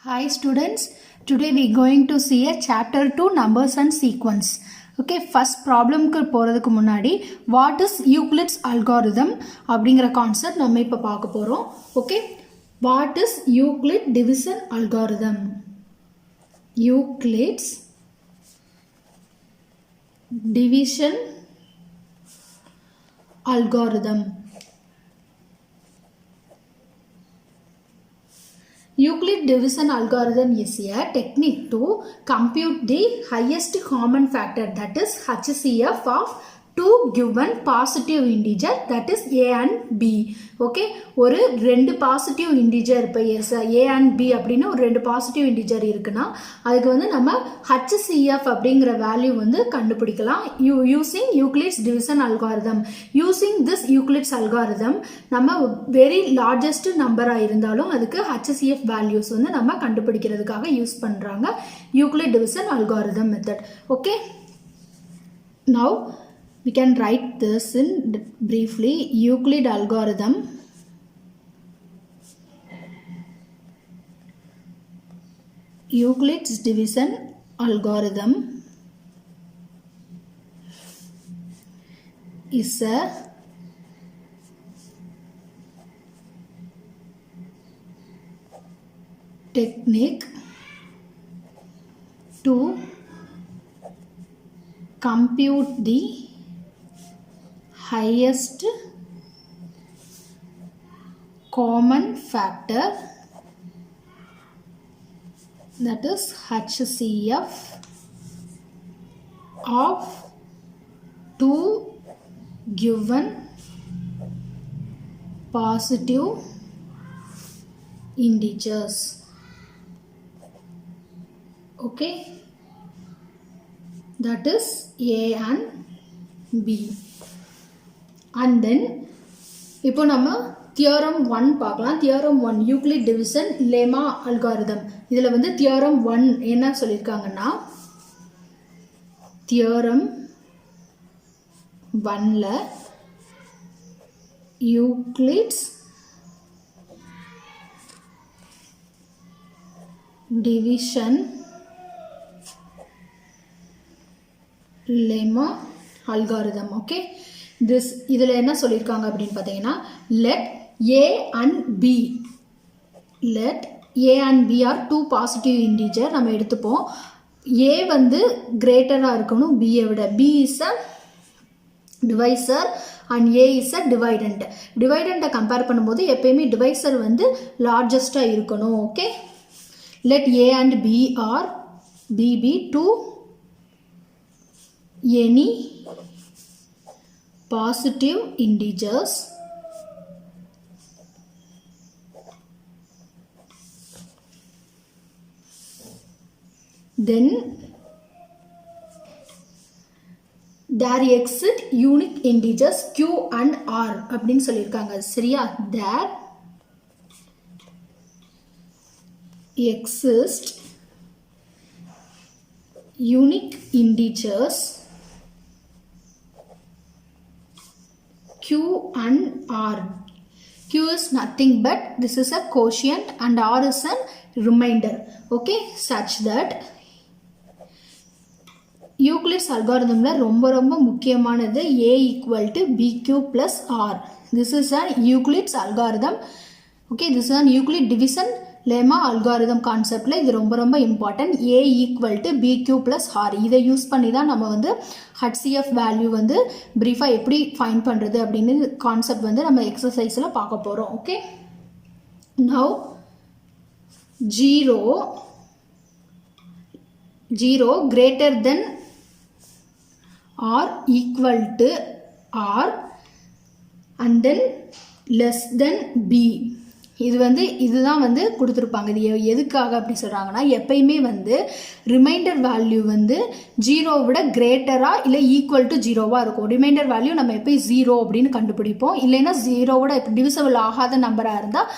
Hi students, today we going to see a chapter 2 numbers and sequence. Okay, first problem க்கு போறதுக்கு முன்னாடி what is Euclid's algorithm அப்படிங்கற concept நம்ம இப்ப பார்க்க போறோம். Okay, what is Euclid division algorithm? Euclid's division algorithm. Euclid division algorithm is a technique to compute the highest common factor, that is HCF of two given positive integer, that is a and b. Okay, ஒரு ரெண்டு positive integer இப்போ a and b அப்படின்னு ஒரு ரெண்டு positive integer இருக்குன்னா அதுக்கு வந்து நம்ம HCF அப்படிங்கிற வேல்யூ வந்து கண்டுபிடிக்கலாம் using Euclid's division algorithm. Using this Euclid's algorithm நம்ம very largest நம்பராக இருந்தாலும் அதுக்கு HCF values வந்து நம்ம கண்டுபிடிக்கிறதுக்காக யூஸ் பண்ணுறாங்க Euclid division algorithm method. Okay, now we can write this in briefly. Euclid algorithm Euclid's division algorithm is a technique to compute the highest common factor, that is HCF of two given positive integers. Okay, that is a and b. And then இப்போ நம்ம theorem 1 பார்க்கலாம். Theorem 1 Euclid division lemma algorithm. இதில் வந்து theorem 1 என்ன சொல்லியிருக்காங்கன்னா, theorem 1ல Euclid's division lemma algorithm. Okay, இதில் என்ன சொல்லியிருக்காங்க அப்படின்னு பார்த்தீங்கன்னா, let a and b are two positive integer. நம்ம எடுத்துப்போம் a வந்து கிரேட்டராக இருக்கணும் b விட. b is a divisor and a is a dividend. டிவைடண்டை கம்பேர் பண்ணும்போது எப்பயுமே டிவைசர் வந்து லார்ஜஸ்டாக இருக்கணும். Okay, let a and b are be two any positive integers then there exist unique integers q and r அப்படின்னு சொல்லியிருக்காங்க. சரியா, there exist unique integers q and r. q is nothing but this is a quotient and r is a remainder. Okay, such that Euclid's algorithmல ரொம்ப முக்கியமானது a equal to bq plus r. This is a Euclid's algorithm. Okay, this is an Euclid division lemma algorithm கான்செப்ட்ல இது ரொம்ப important. a equal to bq plus r. இதை use பண்ணி தான் நம்ம வந்து HCF வேல்யூ வந்து பிரீஃபாக எப்படி ஃபைண்ட் பண்ணுறது அப்படின்னு கான்செப்ட் வந்து நம்ம எக்ஸசைஸில் பார்க்க போகிறோம். Okay, now 0 greater than or equal to r and then less than b. இதுதான் வந்து கொடுத்துருப்பாங்க. இது எதுக்காக அப்படி சொல்கிறாங்கன்னா, எப்பயுமே வந்து ரிமைண்டர் வேல்யூ வந்து 0 விட கிரேட்டராக இல்லை ஈக்குவல் டு 0வாக இருக்கும். ரிமைண்டர் வேல்யூ நம்ம எப்பயும் 0 அப்படின்னு கண்டுபிடிப்போம். இல்லைன்னா 0வோட டிவிசபிள் ஆகாத நம்பராக இருந்தால்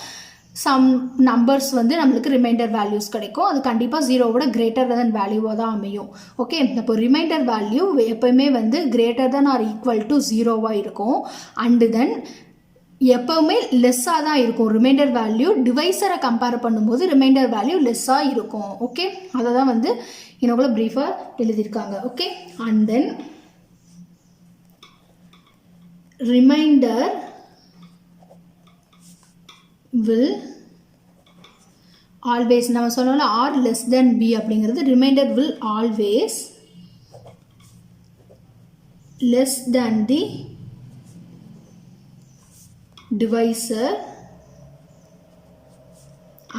சம் நம்பர்ஸ் வந்து நம்மளுக்கு ரிமைண்டர் வேல்யூஸ் கிடைக்கும். அது கண்டிப்பாக 0வோட கிரேட்டர் தென் வேல்யூவாக தான் அமையும். ஓகே, இப்போ ரிமைண்டர் வேல்யூ எப்பயுமே வந்து greater than or equal to 0வாக இருக்கும். அண்டு தென் எப்பவுமே லெஸ்ஸாக தான் இருக்கும் ரிமைண்டர் வேல்யூ. டிவைசரை கம்பேர் பண்ணும்போது ரிமைண்டர் வேல்யூ லெஸ்ஸாக இருக்கும். ஓகே, அதை தான் வந்து இன்னொரு ப்ரீஃபாக எழுதியிருக்காங்க. Okay, and then remainder will always, நம்ம சொன்னோம்ல r less than b அப்படிங்கிறது, remainder will always less than the divisor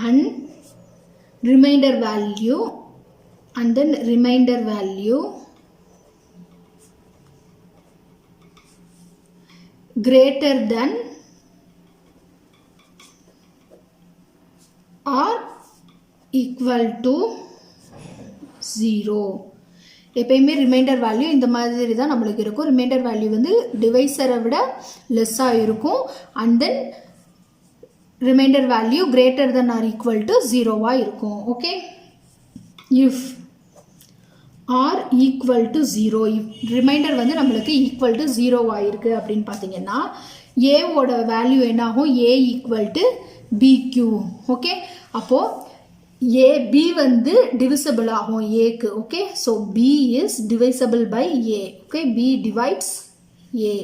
and remainder value, and then remainder value greater than or equal to 0. எப்பயுமே ரிமைண்டர் வேல்யூ இந்த மாதிரி தான் நம்மளுக்கு இருக்கும். Remainder value வந்து டிவைசரை விட லெஸ்ஸாக இருக்கும். And then remainder value greater than or equal to 0வாக இருக்கும். Okay, if r equal to 0, remainder வந்து நம்மளுக்கு ஈக்குவல் டு 0வாக இருக்குது அப்படின்னு பார்த்தீங்கன்னா ஏவோட வேல்யூ என்ன ஆகும்? ஏ ஈக்குவல் டு BQ. ஓகே, அப்போது B வந்து divisible ஆகும் Aக்கு. Okay, so B is divisible by A. Okay, B divides A.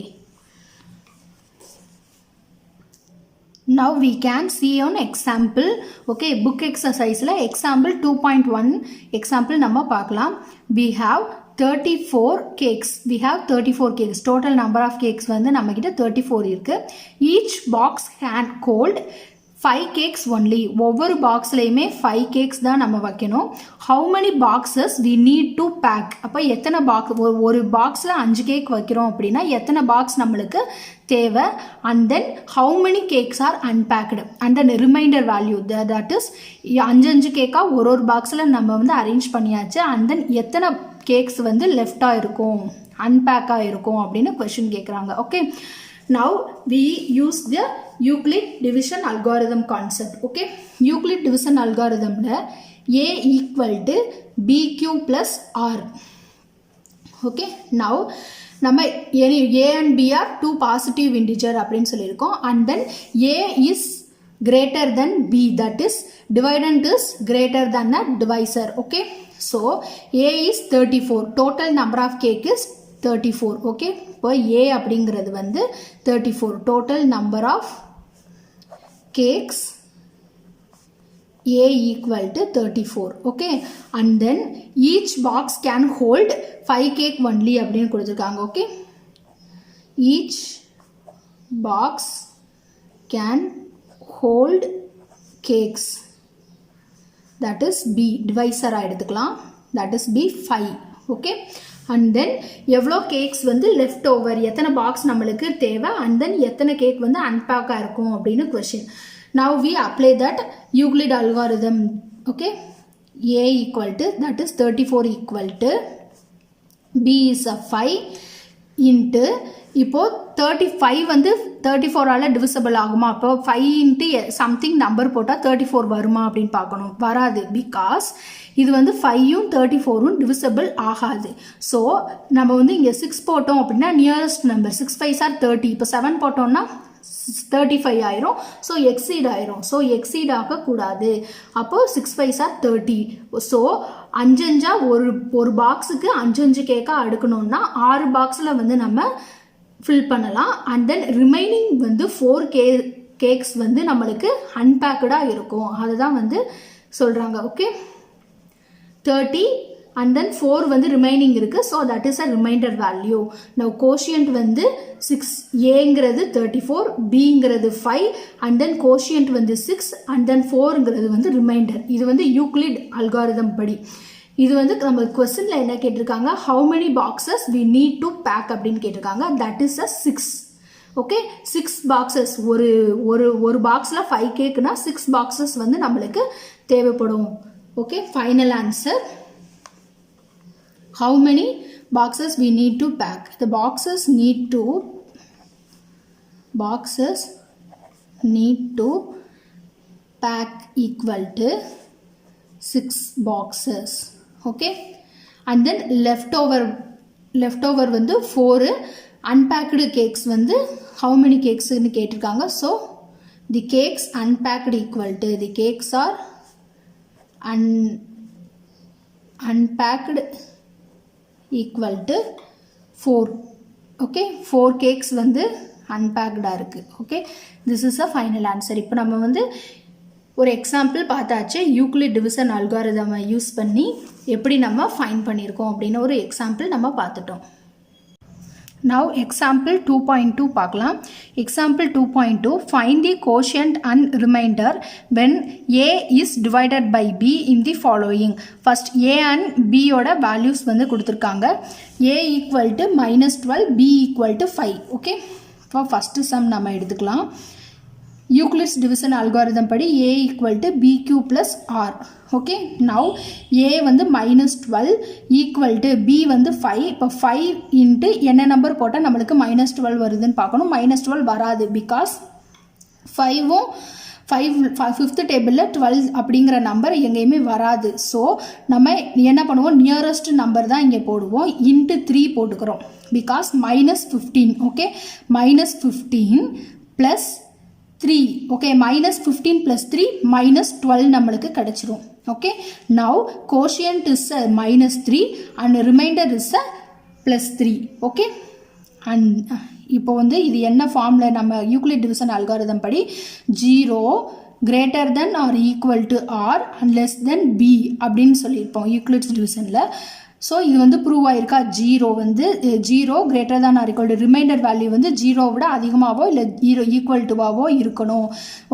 Now we can see on example. Okay, book exercise example 2.1 example நம்ம பார்க்கலாம். We have 34 cakes. We have 34 cakes. Total number of cakes வந்து நம்ம கிட்ட 34 இருக்கு. Each box can hold 5 cakes only. ஒவ்வொரு பாக்ஸ்லையுமே 5 cakes தான் நம்ம வைக்கணும். How many boxes we need to pack? அப்போ எத்தனை பாக்ஸ், ஒரு பாக்ஸில் 5 கேக் வைக்கிறோம் அப்படின்னா எத்தனை பாக்ஸ் நம்மளுக்கு தேவை? And then how many cakes are unpacked, and then remainder value, that is 5 கேக்காக ஒரு பாக்ஸில் நம்ம வந்து அரேஞ்ச் பண்ணியாச்சு. அண்ட் தென் எத்தனை கேக்ஸ் வந்து லெஃப்டாக இருக்கும், அன்பேக்காக இருக்கும் அப்படின்னு கொஷின் கேட்குறாங்க. Okay, now we use the Euclid division algorithm concept. Okay, Euclid division algorithm la A equal to BQ plus R. Okay, now நம்ம A and B are two positive integer அப்படின்னு சொல்லியிருக்கோம். And then A is greater than B, that is dividend is greater than a divisor. Okay, so A is 34, total number of cake is 34. Okay, இப்போ A அப்படிங்கிறது வந்து 34, total number of cakes A equal to 34. Okay, and then each box can hold 5 cake only அப்படின்னு கொடுத்துருக்காங்க. Okay, each box can hold cakes, that is B, டிவைசராக எடுத்துக்கலாம், that is B 5. Okay, and then எவ்வளோ cakes வந்து left over, எத்தனை box நம்மளுக்கு தேவை, and தென் எத்தனை கேக் வந்து அன்பேக்காக இருக்கும் அப்படின்னு question. Now we apply that Euclid algorithm. Okay, A equal to, that is 34 equal to B is a 5 into, இப்போது 35 வந்து 34ஆல் டிவிசபிள் ஆகுமா? அப்போ 5 இன்ட்டு சம்திங் நம்பர் போட்டால் 34 வருமா அப்படின்னு பார்க்கணும். வராது, பிகாஸ் இது வந்து 5ம் 34ம் டிவிசபிள் ஆகாது. ஸோ நம்ம வந்து இங்கே 6 போட்டோம் அப்படின்னா நியரஸ்ட் நம்பர் 6 5s are 30. இப்போ 7 போட்டோம்னா 35 ஆயிரும். ஸோ எக்ஸீட் ஆயிரும். ஸோ எக்ஸீட் ஆகக்கூடாது. அப்போது 6 5s are 30. ஸோ 5 ஒரு பாக்ஸுக்கு 5 கேக்காக அடுக்கணும்னா 6 பாக்ஸில் வந்து நம்ம ஃபில் பண்ணலாம். அண்ட் தென் ரிமைனிங் வந்து 4 கேக்ஸ் வந்து நம்மளுக்கு அன்பேக்கடாக இருக்கும். அதுதான் வந்து சொல்கிறாங்க. ஓகே, 30 அண்ட் தென் 4 வந்து ரிமைனிங் இருக்குது. So that is a remainder value. Now quotient வந்து 6, ஏங்கிறது 34, பிங்கிறது 5, அண்ட் தென் கோஷியன்ட் வந்து 6, அண்ட் தென் 4ங்கிறது வந்து ரிமைண்டர். இது வந்து யூக்ளிட் அல்காரிதம் படி. இது வந்து நம்ம கொஸ்டின்ல என்ன கேட்டிருக்காங்க, how many boxes we need to pack அப்படின்னு கேட்டிருக்காங்க. தட் இஸ் அ 6. ஓகே, 6 பாக்ஸஸ், ஒரு பாக்ஸில் 5 கேக்குனா 6 பாக்ஸஸ் வந்து நம்மளுக்கு தேவைப்படும். Okay, final answer, how many boxes we need to pack? The boxes need to pack equal to 6 boxes. Okay, and then leftover வந்து 4, unpacked cakes வந்து how many cakes னு கேட்டிருக்காங்க. So the cakes unpacked equal to the cakes are unpacked equal to 4. okay 4 cakes வந்து unpacked இருக்கு. okay this is a final answer. இப்போ நம்ம வந்து ஒரு எக்ஸாம்பிள் பார்த்தாச்சு. யூக்ளிட் டிவிஷன் அல்காரிதமை யூஸ் பண்ணி எப்படி நம்ம ஃபைண்ட் பண்ணியிருக்கோம் அப்படின்னு ஒரு எக்ஸாம்பிள் நம்ம பார்த்துட்டோம். Now example 2.2 பார்க்கலாம். Example 2.2 find the quotient and remainder when a is divided by b in the following. First a and b ஓட values வந்து கொடுத்திருக்காங்க. a equal to -12 b equal to 5. okay இப்போ first sum நம்ம எடுத்துக்கலாம். Euclid's division algorithm படி a equal to bq plus r. okay now a வந்து -12 equal to b வந்து 5. இப்போ 5 into என்ன நம்பர் போட்டால் நம்மளுக்கு -12 வருதுன்னு பார்க்கணும். -12 வராது because 5ம் 5th டேபிளில் 12 அப்படிங்கிற நம்பர் எங்கேயுமே வராது. ஸோ நம்ம என்ன பண்ணுவோம், நியரஸ்ட் நம்பர் தான் இங்கே போடுவோம். இன்ட்டு 3 போட்டுக்கிறோம் because -15. Okay -15 plus 3. okay -15 plus 3 -12 நம்மளுக்கு கிடைச்சிரும். okay now quotient is a -3 and remainder is a +3. okay and இப்போ வந்து இது என்ன ஃபார்ம்ல நம்ம யூக்ளிட் டிவிஷன் அல்காரிதம் படி 0 greater than or equal to r and less than b அப்படின்னு சொல்லியிருப்போம் யூக்ளிட்ஸ் டிவிஷனில். ஸோ இது வந்து ப்ரூவ் ஆயிருக்கா, 0 வந்து 0 greater than or equal to remainder value வந்து 0 விட அதிகமாகவோ இல்லை 0 ஈக்குவல் டுவாவோ இருக்கணும்.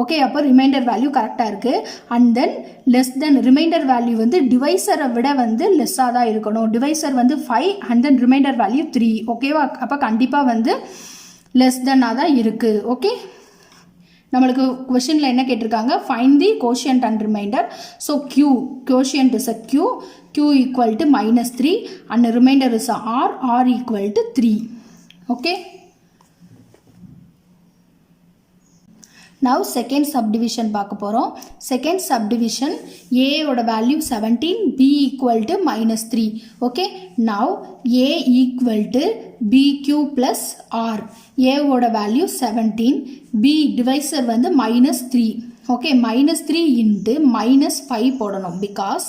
ஓகே அப்போ ரிமைண்டர் வேல்யூ கரெக்டாக இருக்குது. And then less than remainder value வந்து டிவைசரை விட வந்து லெஸ்ஸாக தான் இருக்கணும். டிவைசர் வந்து 5 அண்ட் தென் ரிமைண்டர் வேல்யூ 3. ஓகேவா, அப்போ கண்டிப்பாக வந்து லெஸ் தென்னாக தான் இருக்குது. ஓகே நம்மளுக்கு கொஷனில் என்ன கேட்டிருக்காங்க, find the quotient and reminder. So q quotient is a q equal to -3 and remainder is r equal to 3. okay now second subdivision பார்க்க போகிறோம். second subdivision a ஓட value 17, b equal to -3. okay now a equal to bq plus r. a ஓட value 17, b divisor வந்து -3. okay -3 into -5 போடணும் because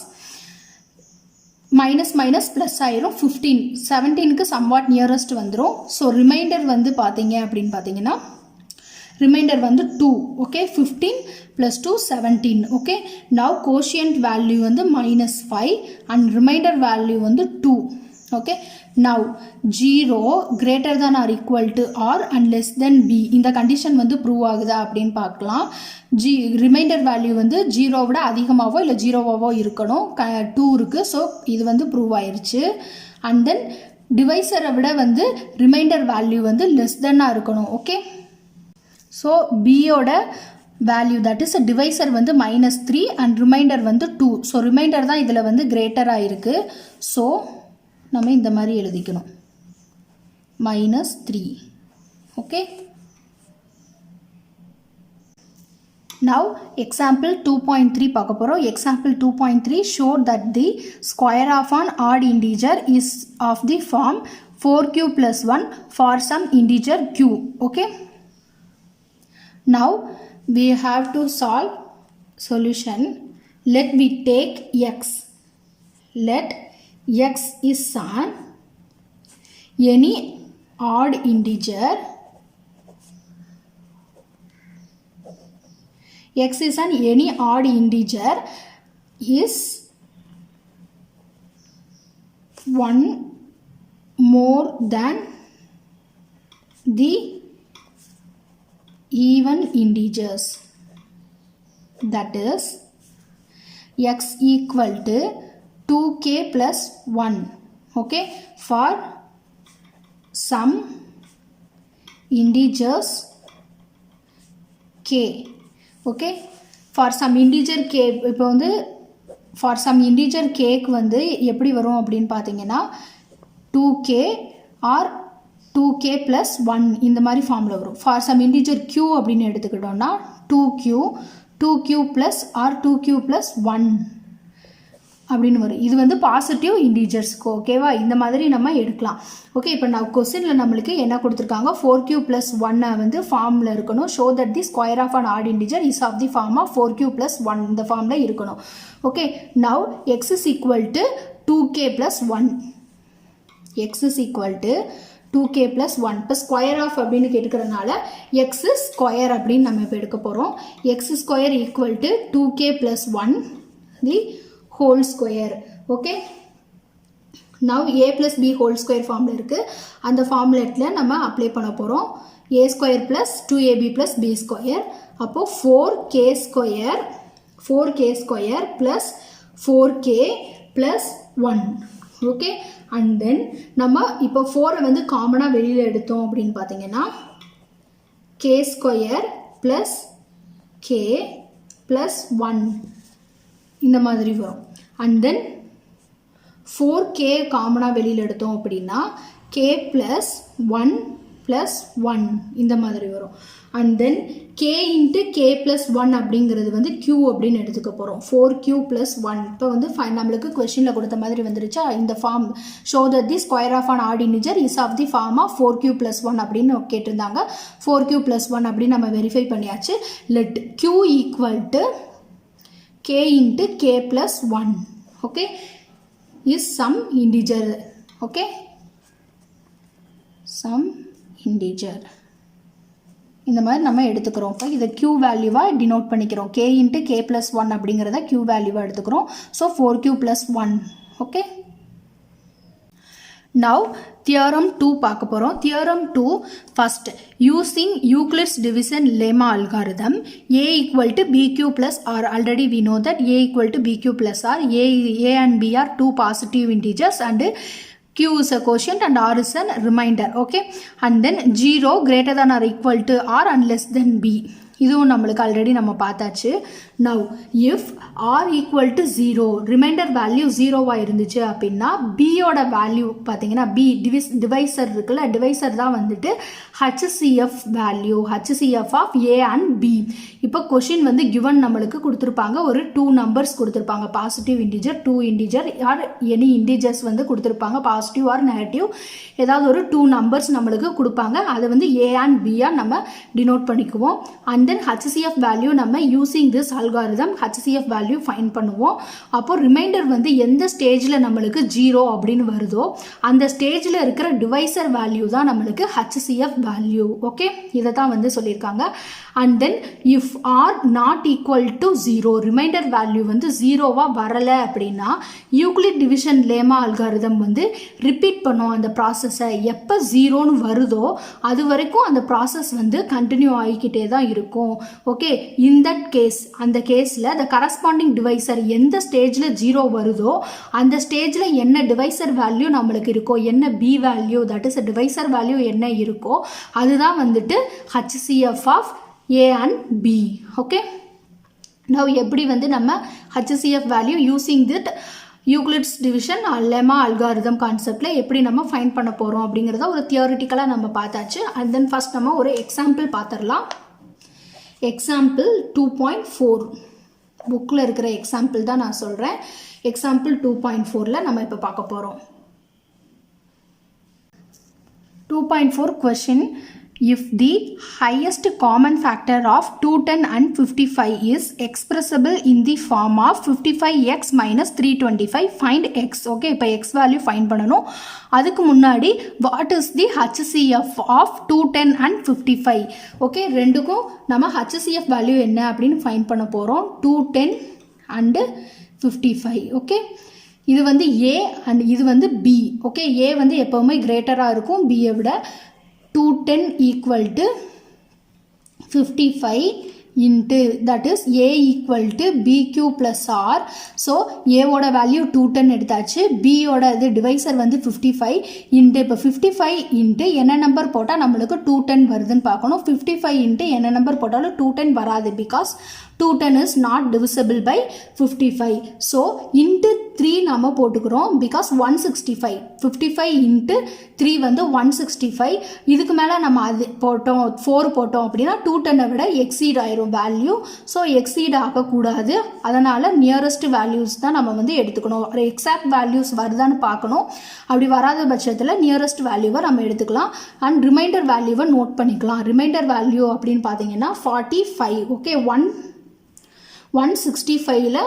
minus plus ஆயிரும் 15. 17க்கு somewhat nearest வந்துடும். So remainder வந்து பார்த்தீங்க அப்படின்னு பார்த்தீங்கன்னா ரிமைண்டர் வந்து 2. Okay 15 + 2 17. Okay now quotient value வந்து -5 அண்ட் ரிமைண்டர் வேல்யூ வந்து 2. Okay now 0 greater than or equal to r and less than b. இந்த கண்டிஷன் வந்து ப்ரூவ் ஆகுதா அப்படின்னு பார்க்கலாம். ரிமைண்டர் வேல்யூ வந்து 0 விட அதிகமாகவோ இல்லை 0வாவோ இருக்கணும். 2 இருக்குது. ஸோ இது வந்து ப்ரூவ் ஆயிடுச்சு. அண்ட் தென் டிவைசரை விட வந்து ரிமைண்டர் வேல்யூ வந்து லெஸ் தென்னாக இருக்கணும். ஓகே ஸோ பியோட வேல்யூ தட் இஸ் டிவைசர் வந்து -3 அண்ட் ரிமைண்டர் வந்து 2. ஸோ ரிமைண்டர் தான் இதில் வந்து கிரேட்டராக இருக்குது. ஸோ நம்ம இந்த மாதிரி எழுதிக்கணும் -3. ஓகே now example 2.3 பார்க்க போகிறோம். example 2.3 show that the square of an odd integer is of the form 4q plus 1 for some integer q. okay now we have to solve solution. let me take x. let x is an any odd integer. x is an any odd integer is 1 more than the even integers. that is x equal to 2k plus 1. okay for some integers k. okay for some integer k. இப்போ வந்து for some integer k க்கு வந்து எப்படி வரும் அப்படின்னு பார்த்தீங்கன்னா 2k or 2k plus 1 இந்த மாதிரி ஃபார்மில் வரும். for some integer q அப்படின்னு எடுத்துக்கிட்டோம்னா 2q plus or 2q plus 1 அப்படின்னு வரும். இது வந்து பாசிட்டிவ் இன்டீஜர்ஸ்க்கு. ஓகேவா, இந்த மாதிரி நம்ம எடுக்கலாம். ஓகே, இப்போ நான் கொஸ்டினில் நம்மளுக்கு என்ன கொடுத்துருக்காங்க, 4q + 1 வந்து ஃபார்மில் இருக்கணும். Show that the square of an odd integer is of the form of 4q + 1 இந்த ஃபார்மில் இருக்கணும். Okay, now x is equal to 2k + 1. x is equal to 2k + 1. இப்போ ஸ்கொயர் ஆஃப் அப்படின்னு கேட்டுக்கிறதுனால எக்ஸ் ஸ்கொயர் அப்படின்னு நம்ம இப்போ எடுக்க போகிறோம். X square equal to 2k + 1 the whole square. Okay, now a + b whole square ஃபார்மில் இருக்குது. அந்த ஃபார்முலேட்டில் நம்ம அப்ளை பண்ண போகிறோம். a square + 2ab + b square. அப்போது 4k square + 4k + 1. Okay, and தென் நம்ம இப்போ 4 வந்து காமனாக வெளியில் எடுத்தோம் அப்படின்னு பார்த்தீங்கன்னா k ஸ்கொயர் + k + 1 இந்த மாதிரி வரும். அண்ட் தென் 4k காமனாக வெளியில் எடுத்தோம் அப்படின்னா k + 1 + 1 இந்த மாதிரி வரும். அண்ட் தென் k × k + 1 அப்படிங்கிறது வந்து q அப்படின்னு எடுத்துக்க போகிறோம். 4q + 1. இப்போ வந்து நம்மளுக்கு கொஸ்டினில் கொடுத்த மாதிரி வந்துருச்சா, இந்த form show that the square of an odd integer is of the form of 4q + 1 அப்படின்னு கேட்டிருந்தாங்க. 4q + 1 அப்படின்னு நம்ம வெரிஃபை பண்ணியாச்சு. Let q equal to k × k + 1. Okay, is some integer. Okay, some integer இந்த மாதிரி நம்ம எடுத்துக்கிறோம். இப்போ இதை q வேல்யூவாக டினோட் பண்ணிக்கிறோம். k × k + 1 அப்படிங்கிறத q வேல்யூவாக எடுத்துக்கிறோம். So 4q + 1. Okay, now theorem 2 பார்க்க போகிறோம். Theorem 2 first, using Euclid's division lemma algorithm a = bq + r. Already we know that a = bq + r. a and b are two positive integers and q is a quotient and r is a remainder. Okay, and then 0 greater than or equal to r and less than b. இதுவும் நம்மளுக்கு already நம்ம பார்த்தாச்சு. Now if r equal to 0, remainder value 0வாக இருந்துச்சு அப்படின்னா பியோட value பார்த்தீங்கன்னா b divisor இருக்குல்ல, டிவைசர் தான் வந்துட்டு HCF value, HCF of a and b. இப்போ கொஷின் வந்து கிவன் நம்மளுக்கு கொடுத்துருப்பாங்க. ஒரு 2 நம்பர்ஸ் கொடுத்துருப்பாங்க, positive integer, 2 integer are any integers வந்து கொடுத்துருப்பாங்க, பாசிட்டிவ் ஆர் நெகட்டிவ் ஏதாவது ஒரு 2 நம்பர்ஸ் நம்மளுக்கு கொடுப்பாங்க. அதை வந்து a அண்ட் b நம்ம டினோட் பண்ணிக்குவோம். அண்ட் தென் HCF வேல்யூ நம்ம using this algorithm HCF value find பண்ணுவோம். அப்போ ரிமைண்டர் வந்து எந்த ஸ்டேஜில் நம்மளுக்கு 0 அப்படின்னு வருதோ அந்த ஸ்டேஜில் இருக்கிற டிவைசர் வேல்யூ தான் நம்மளுக்கு HCF வேல்யூ. ஓகே, இதை தான் வந்து சொல்லியிருக்காங்க. And then if r not equal to 0, remainder value வந்து 0வாக வரலை அப்படின்னா யூக்ளிட் டிவிஷன் லெமா அல்காரிதம் வந்து ரிப்பீட் பண்ணும் அந்த ப்ராசஸை. எப்போ 0ன்னு வருதோ அது வரைக்கும் அந்த ப்ராசஸ் வந்து கண்டினியூ ஆகிக்கிட்டே தான் இருக்கும். ஓகே, இன் தட் கேஸ், அந்த கேஸில் த கரஸ்பாண்டிங் டிவைசர் எந்த ஸ்டேஜில் 0 வருதோ அந்த ஸ்டேஜில் என்ன டிவைசர் வேல்யூ நம்மளுக்கு இருக்கோ, என்ன b value, that is divisor value என்ன இருக்கோ அதுதான் வந்துட்டு HCF of a and b. Okay, now எப்படி வந்து நம்ம HCF value using the Euclid's division lemma algorithm கான்செப்டில் எப்படி நம்ம ஃபைண்ட் பண்ண போகிறோம் அப்படிங்கிறத ஒரு தியோரிட்டிக்கலாக நம்ம பார்த்தாச்சு. அண்ட் தென் ஃபர்ஸ்ட் நம்ம ஒரு எக்ஸாம்பிள் பார்த்துடலாம். எக்ஸாம்பிள் 2.4 புக்கில் இருக்கிற எக்ஸாம்பிள் தான் நான் சொல்கிறேன். எக்ஸாம்பிள் 2.4ல் நம்ம இப்போ பார்க்க போகிறோம். 2.4 question, if the highest common factor of 210 and 55 is expressible in the form of 55x minus 325, find x. okay, இப்போ x value find பண்ணணும். அதுக்கு முன்னாடி what is the HCF of 210 and 55? Okay, ரெண்டுக்கும் நம்ம HCF வேல்யூ என்ன அப்படின்னு find பண்ண போகிறோம். 210 and 55. ஓகே, இது வந்து a அண்ட் இது வந்து b. ஓகே, a வந்து எப்போவுமே கிரேட்டராக இருக்கும் b-ஐ விட. 210 equal to 55 into, that is a equal to bq plus r. so a ஓட வேல்யூ 210 எடுத்தாச்சு, b ஓட இது டிவைசர் வந்து 55 into, இப்போ 55 into என்ன நம்பர் போட்டால் நம்மளுக்கு 210 வருதுன்னு பார்க்கணும். 55 into என்ன நம்பர் போட்டாலும் 210 வராது, because 210 is not divisible by 55. So into 3 நாம போட்டுக்கிறோம் because 165 55 into 3 வந்து 165. இதுக்கு மேலே நம்ம அது போட்டோம் 4 போட்டோம் அப்படின்னா 210 விட எக்ஸீட் ஆயிரும் வேல்யூ. ஸோ எக்ஸீட் ஆகக்கூடாது. அதனால் நியரஸ்ட் வேல்யூஸ் தான் நம்ம வந்து எடுத்துக்கணும். எக்ஸாக்ட் வேல்யூஸ் வருதான்னு பார்க்கணும். அப்படி வராத பட்சத்தில் நியரஸ்ட் வேல்யூவை நம்ம எடுத்துக்கலாம். அண்ட் ரிமைண்டர் வேல்யூவை நோட் பண்ணிக்கலாம். ரிமைண்டர் வேல்யூ அப்படின்னு பார்த்தீங்கன்னா 45. ஓகே, 165ல்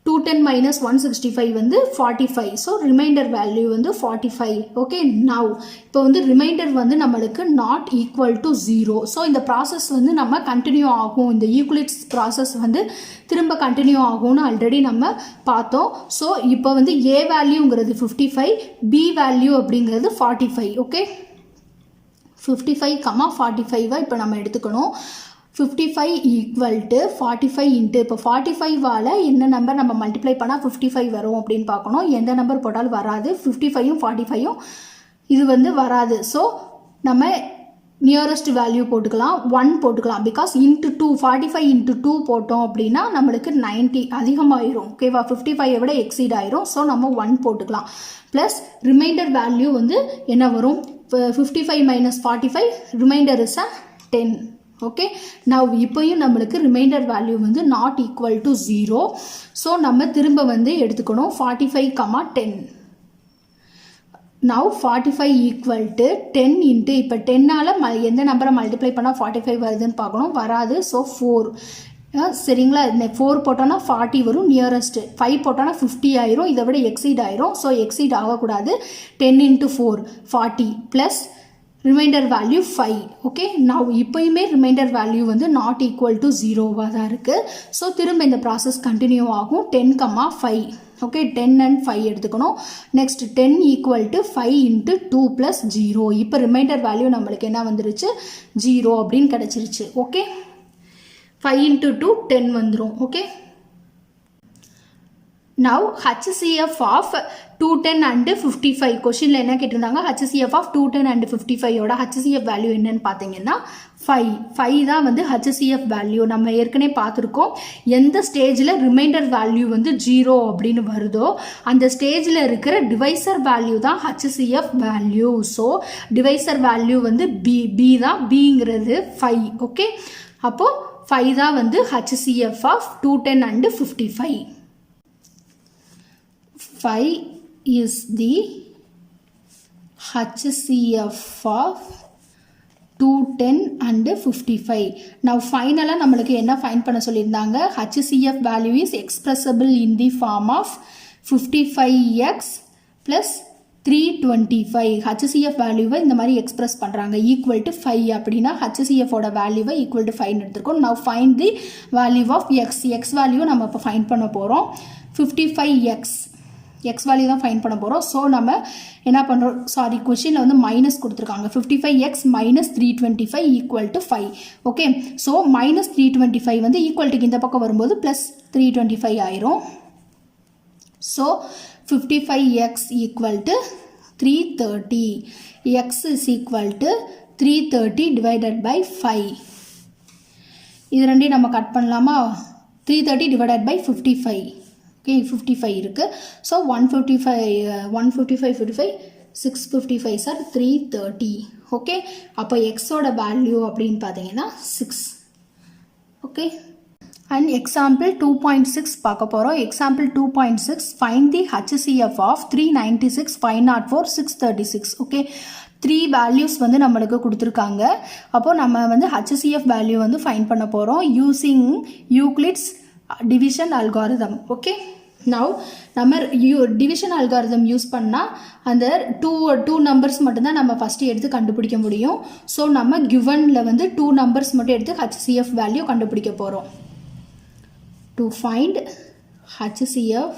210 minus 165 வந்து 45. ஸோ ரிமைண்டர் வேல்யூ வந்து 45. ஓகே, நவ் இப்போ வந்து ரிமைண்டர் வந்து நம்மளுக்கு நாட் ஈக்குவல் டு 0. ஸோ இந்த ப்ராசஸ் வந்து நம்ம கண்டினியூ ஆகும். இந்த யூக்ளிட்ஸ் ப்ராசஸ் வந்து திரும்ப கண்டினியூ ஆகும்னு ஆல்ரெடி நம்ம பார்த்தோம். ஸோ இப்போ வந்து ஏ வேல்யூங்கிறது 55, பி வேல்யூ அப்படிங்கிறது 45. ஓகே, 55, 45 இப்போ நம்ம எடுத்துக்கணும். 55 ஈக்குவல் டு 45 இன்ட்டு இப்போ 45வால் என்ன நம்பர் நம்ம மல்டிப்ளை பண்ணால் 55 வரும் அப்படின்னு பார்க்கணும். எந்த நம்பர் போட்டாலும் வராது. 55ம் 45ம் இது வந்து வராது. ஸோ நம்ம நியரஸ்ட் வேல்யூ போட்டுக்கலாம், 1 போட்டுக்கலாம். பிகாஸ் இன்ட்டு 2 45 இன்ட்டு 2 போட்டோம் அப்படின்னா நம்மளுக்கு 90 அதிகமாகிடும். ஓகேவா, 55 விட எக்ஸீட் ஆயிரும். ஸோ நம்ம 1 போட்டுக்கலாம். ப்ளஸ் ரிமைண்டர் வேல்யூ வந்து என்ன வரும், 55 minus 45 ரிமைண்டர் இஸ் 10. ஓகே, நான் இப்போயும் நம்மளுக்கு ரிமைண்டர் வேல்யூ வந்து நாட் ஈக்குவல் டு 0. ஸோ நம்ம திரும்ப வந்து எடுத்துக்கணும் 45, 10. நவ் 45 ஈக்குவல் டு 10 இன்ட்டு இப்போ 10ஆல் எந்த நம்பரை மல்டிப்ளை பண்ணால் 45 வருதுன்னு பார்க்கணும். வராது. ஸோ 4. சரிங்களா, இந்த 4 போட்டோன்னா 40 வரும். நியரஸ்ட்டு 5 போட்டோன்னா 50 ஆயிரும். இதை விட எக்ஸீட் ஆயிரும். ஸோ எக்ஸீட் ஆகக்கூடாது. 10 into 4 40 plus remainder value 5. Okay, நான் இப்போயுமே ரிமைண்டர் வேல்யூ வந்து நாட் ஈக்குவல் டு 0வாக தான் இருக்குது. ஸோ திரும்ப இந்த ப்ராசஸ் கண்டினியூ ஆகும். 10, 5. ஓகே, 10 and 5 எடுத்துக்கணும். Next 10 equal to 5 into 2 plus 0. இப்போ ரிமைண்டர் வேல்யூ நம்மளுக்கு என்ன வந்துருச்சு, 0 அப்படின்னு கிடச்சிருச்சு. ஓகே, 5 இன்ட்டு 2 10 வந்துடும். Okay, now HCF of 210 and 55 கொஷினில் என்ன கேட்டிருந்தாங்க, HCF of 210 and 55ஓட HCF value என்னன்னு பார்த்தீங்கன்னா 5 தான் வந்து HCF வேல்யூ. நம்ம ஏற்கனவே பார்த்துருக்கோம். எந்த ஸ்டேஜில் ரிமைண்டர் வேல்யூ வந்து 0 அப்படின்னு வருதோ அந்த ஸ்டேஜில் இருக்கிற டிவைசர் வேல்யூ தான் HCF value. So divisor value வந்து பி தான், பிங்கிறது 5. ஓகே, அப்போது 5 தான் வந்து HCF of 210 and 55. 5 is the HCF of 210 and 55. Now finally நம்மளுக்கு என்ன ஃபைண்ட் பண்ண சொல்லியிருந்தாங்க, HCF value is expressible in the form of 55x plus 325. HCF வேல்யூவை இந்த மாதிரி எக்ஸ்பிரஸ் பண்ணுறாங்க. ஈக்குவல் டு 5 அப்படின்னா HCFோட வேல்யூவை ஈக்குவல் டு 5 எடுத்துருக்கோம். now find the value of x value நம்ம இப்போ ஃபைண்ட் பண்ண போகிறோம். 55x எக்ஸ் வேல்யூ தான் ஃபைன் பண்ண போகிறோம். ஸோ நம்ம என்ன பண்ணுறோம், சாரி கொஷினில் வந்து மைனஸ் கொடுத்துருக்காங்க. 55x minus 325 equal to 5. Okay, so minus 325 வந்து ஈக்குவல் டுக்கு இந்த பக்கம் வரும்போது ப்ளஸ் 325 ஆயிரும். So 55x equal to 330. x is equal to 330 divided by 5. இது ரெண்டையும் நம்ம கட் பண்ணலாமா, 330 டிவைடட் பை 55. ஓகே, 55 இருக்குது. So 155 655 sir 330. ஓகே, அப்போ எக்ஸோட வேல்யூ அப்படின்னு பார்த்தீங்கன்னா 6. ஓகே, அண்ட் எக்ஸாம்பிள் 2.6 பார்க்க போகிறோம். Example 2.6 find the HCF of 396 504 636. Okay, 3 values வந்து நம்மளுக்கு கொடுத்துருக்காங்க. அப்போது நம்ம வந்து HCF வேல்யூ வந்து ஃபைண்ட் பண்ண போகிறோம் using Euclid's division algorithm. Okay, now நம்ம டிவிஷன் அல்காரிதம் யூஸ் பண்ணால் அந்த டூ நம்பர்ஸ் மட்டும்தான் நம்ம ஃபஸ்ட்டு எடுத்து கண்டுபிடிக்க முடியும். ஸோ நம்ம கிவனில் வந்து 2 நம்பர்ஸ் மட்டும் எடுத்து HCF வேல்யூ கண்டுபிடிக்க போகிறோம். To find HCF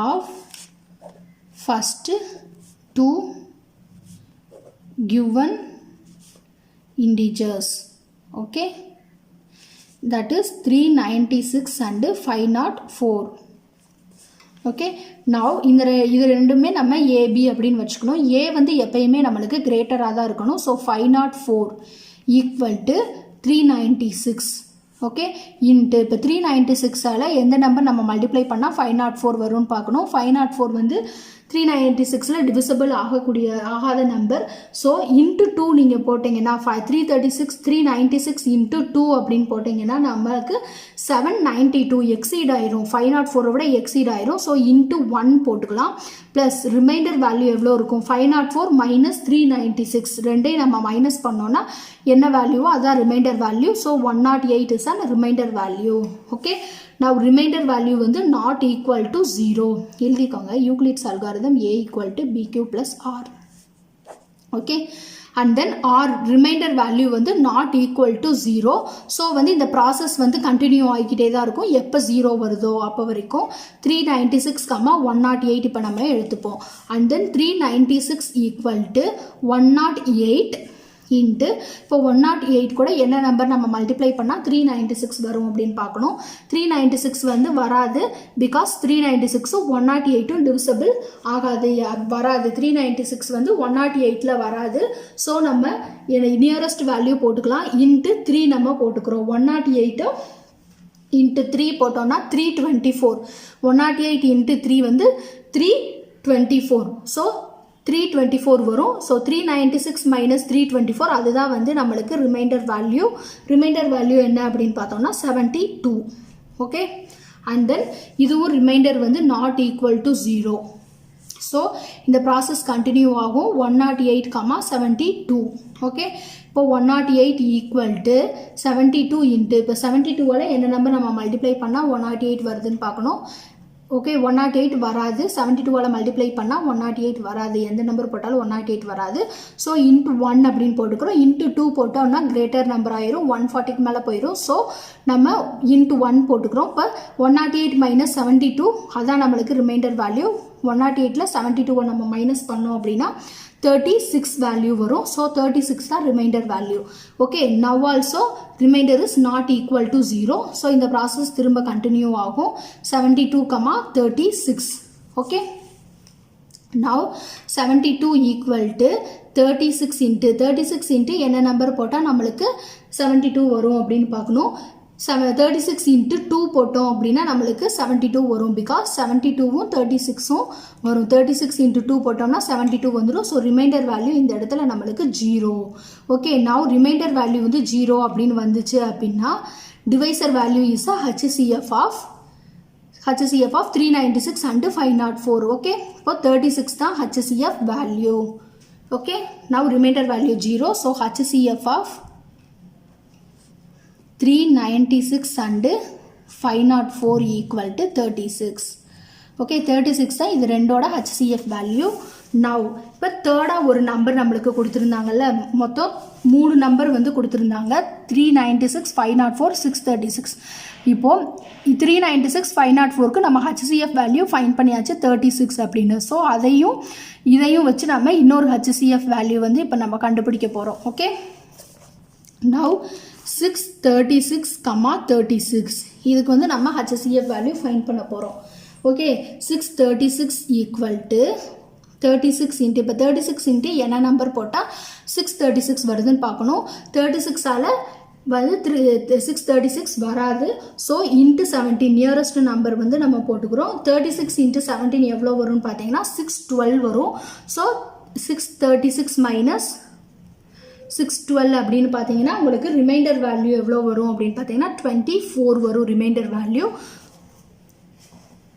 of first 2 given integers. Okay, that is 396 and 504. Okay, நான் இது ரெண்டுமே நம்ம ஏபி அப்படின்னு வச்சுக்கணும். ஏ வந்து எப்பயுமே நம்மளுக்கு கிரேட்டராக தான் இருக்கணும். So 504 equal to 396. Okay into இப்போ 396ஆல் எந்த நம்பர் நம்ம மல்டிப்ளை பண்ணால் 504 வரும்னு பார்க்கணும். 504 வந்து 396ல் டிவிசிபிள் ஆகாத நம்பர். ஸோ இன்ட்டு 2 நீங்கள் போட்டிங்கன்னா 396 இன்ட்டு 2 அப்படின்னு போட்டிங்கன்னா நம்மளுக்கு 792 எக்ஸீட் ஆயிரும். 504 விட எக்ஸீட் ஆயிரும். ஸோ இன்ட்டு 1 போட்டுக்கலாம். ப்ளஸ் ரிமைண்டர் வேல்யூ எவ்வளோ இருக்கும்? 504 மைனஸ் 396 ரெண்டையும் நம்ம மைனஸ் பண்ணோன்னா என்ன வேல்யூவோ அதான் remainder value. So 108 is an remainder value. Okay now remainder value வந்து not equal to 0 எழுதிக்கோங்க. Euclid's algorithm a equal to bq plus r. okay and then r remainder value வந்து not equal to 0. ஸோ வந்து இந்த process வந்து continue ஆகிக்கிட்டே தான் இருக்கும். எப்போ 0 வருதோ அப்போ வரைக்கும் 396, 108 இப்போ நம்ம எடுத்துப்போம். And then 396 equal to 108 into இப்போ 108 கூட என்ன நம்பர் நம்ம மல்டிப்ளை பண்ணால் 396 வரும் அப்படின்னு பார்க்கணும். 396 வந்து வராது. பிகாஸ் 396ம் 108ம் டிவிசபிள் ஆகாது, வராது. 396 வந்து 108ல் வராது. ஸோ நம்ம நியரஸ்ட் வேல்யூ போட்டுக்கலாம். இன்ட்டு 3 நம்ம போட்டுக்கிறோம். 108 இன்ட்டு 3 போட்டோம்னா 324. 108 இன்ட்டு 3 வந்து 324. ஸோ 324 வரும். ஸோ 396 மைனஸ் 324 அதுதான் வந்து நம்மளுக்கு ரிமைண்டர் வேல்யூ. ரிமைண்டர் வேல்யூ என்ன அப்படின்னு பார்த்தோம்னா 72. ஓகே அண்ட் தென் இதுவும் ரிமைண்டர் வந்து நாட் ஈக்குவல் டு 0. ஸோ இந்த ப்ராசஸ் கண்டினியூ ஆகும். 108, 72. ஓகே இப்போ 108 ஈக்குவல் டு 72 இன்ட்டு இப்போ 72வால் என்ன நம்பர் நம்ம மல்டிப்ளை பண்ணால் 108 வருதுன்னு பார்க்கணும். ஓகே 108 வராது. 72வால் மல்டிப்ளை பண்ணால் 108 வராது. எந்த நம்பர் போட்டாலும் 108 வராது. ஸோ இன்ட்டு 1 அப்படின்னு போட்டுக்கிறோம். இன்ட்டு 2 போட்டோம்னா கிரேட்டர் நம்பர் ஆயிரும். 140க்கு மேலே போயிடும். ஸோ நம்ம இன்ட்டு 1 போட்டுக்கிறோம். இப்போ 108 மைனஸ் 72 அதான் நம்மளுக்கு ரிமைண்டர் வேல்யூ. 108ல் 72 நம்ம மைனஸ் பண்ணோம் அப்படின்னா 36 வேல்யூ வரும். ஸோ 36 தான் remainder value. Okay now also remainder is not equal to 0. So இந்த ப்ராசஸ் திரும்ப கண்டினியூ ஆகும். 72, 36. Okay now 72 equal to 36 into என்ன நம்பர் போட்டால் நம்மளுக்கு 72 வரும் அப்படின்னு பார்க்கணும். 36 இன்ட்டு 2 போட்டோம் அப்படின்னா நம்மளுக்கு 72 வரும். பிகாஸ் 72வும் 36ம் வரும். 36 இன்ட்டு 2 போட்டோம்னா 72 வந்துடும். ஸோ ரிமைண்டர் வேல்யூ இந்த இடத்துல நம்மளுக்கு 0. ஓகே நவ் ரிமைண்டர் வேல்யூ வந்து 0 அப்படின்னு வந்துச்சு அப்படின்னா divisor value is a HCF of 396 and 504. Okay இப்போ 36 தான் HCF value. Okay now remainder value 0. So HCF of 396 and 504 equal to 36. Okay 36 தான் இது ரெண்டோட HCF வேல்யூ. நவ் இப்போ தேர்டாக ஒரு நம்பர் நம்மளுக்கு கொடுத்துருந்தாங்கல்ல, மொத்தம் 3 நம்பர் வந்து கொடுத்துருந்தாங்க. 396, 504, 636. இப்போது 396, 504க்கு நம்ம HCF வேல்யூ ஃபைன் பண்ணியாச்சு 36 அப்படின்னு. ஸோ இதையும் வச்சு நம்ம இன்னொரு HCF வேல்யூ வந்து இப்போ நம்ம கண்டுபிடிக்க போகிறோம். ஓகே நவ் 636, 36 இதுக்கு வந்து நம்ம HCF வேல்யூ ஃபைன் பண்ண போகிறோம். ஓகே 636 ஈக்குவல் டு 36 இன்ட்டு இப்போ 36 இன்ட்டு என்ன நம்பர் போட்டால் 636 வருதுன்னு பார்க்கணும். 36ஆல் வந்து 636 வராது. ஸோ இன்ட்டு 17 நியரஸ்ட் நம்பர் வந்து நம்ம போட்டுக்கிறோம். 36 இன்ட்டு 17 எவ்வளோ வரும்னு பார்த்தீங்கன்னா 612 வரும். ஸோ 636 மைனஸ் 612 அப்படின்னு பார்த்தீங்கன்னா உங்களுக்கு ரிமைண்டர் வேல்யூ எவ்வளோ வரும் அப்படின்னு பார்த்தீங்கன்னா 24 வரும் remainder value.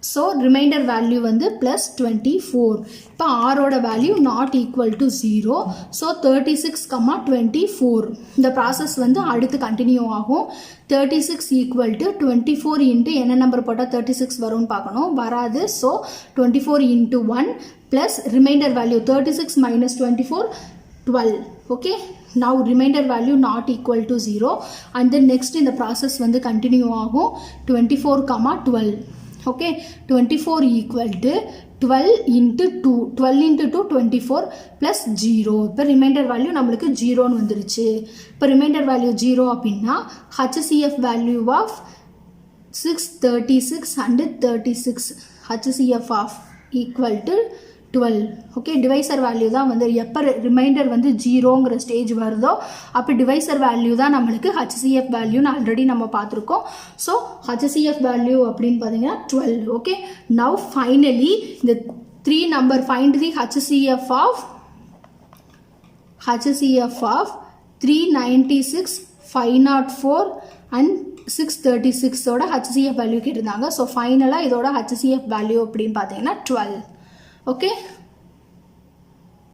So remainder value வந்து ப்ளஸ் 24. இப்போ ஆரோட value not equal to 0. So 36, 24 இந்த ப்ராசஸ் வந்து அடுத்து கண்டினியூ ஆகும். 36 ஈக்குவல் டு 24 இன்ட்டு என்ன நம்பர் போட்டால் 36 வரும்னு பார்க்கணும். வராது. So 24 into 1 plus remainder value 36 minus 24 12. Okay now remainder value not equal to 0 and then next in the process வந்து continue ஆகும். 24, 12. okay 24 equal to 12 into 2 12 into 2 24 plus 0. இப்போ reminder value நம்மளுக்கு 0ன்னு வந்துருச்சு. இப்போ ரிமைண்டர் வேல்யூ 0 அப்படின்னா HCF value of 636 and 36 HCF of equal to 12. Okay, divisor value தான் வந்து எப்போ ரிமைண்டர் வந்து 0ங்கிற ஸ்டேஜ் வருதோ அப்போ டிவைசர் வேல்யூ தான் நம்மளுக்கு ஹச்சிசிஎஃப் வேல்யூன்னு ஆல்ரெடி நம்ம பார்த்துருக்கோம். ஸோ ஹச்சிசிஎஃப் வேல்யூ அப்படின்னு பார்த்தீங்கன்னா 12. ஓகே, நவ் ஃபைனலி இந்த 3 number find the HCF of 396, 504 and 636ஓட ஹச்சிசிஎஃப் வேல்யூ கேட்டிருந்தாங்க. ஸோ ஃபைனலாக இதோட ஹச்சிசிஎஃப் வேல்யூ அப்படின்னு பார்த்தீங்கன்னா 12. ஓகே.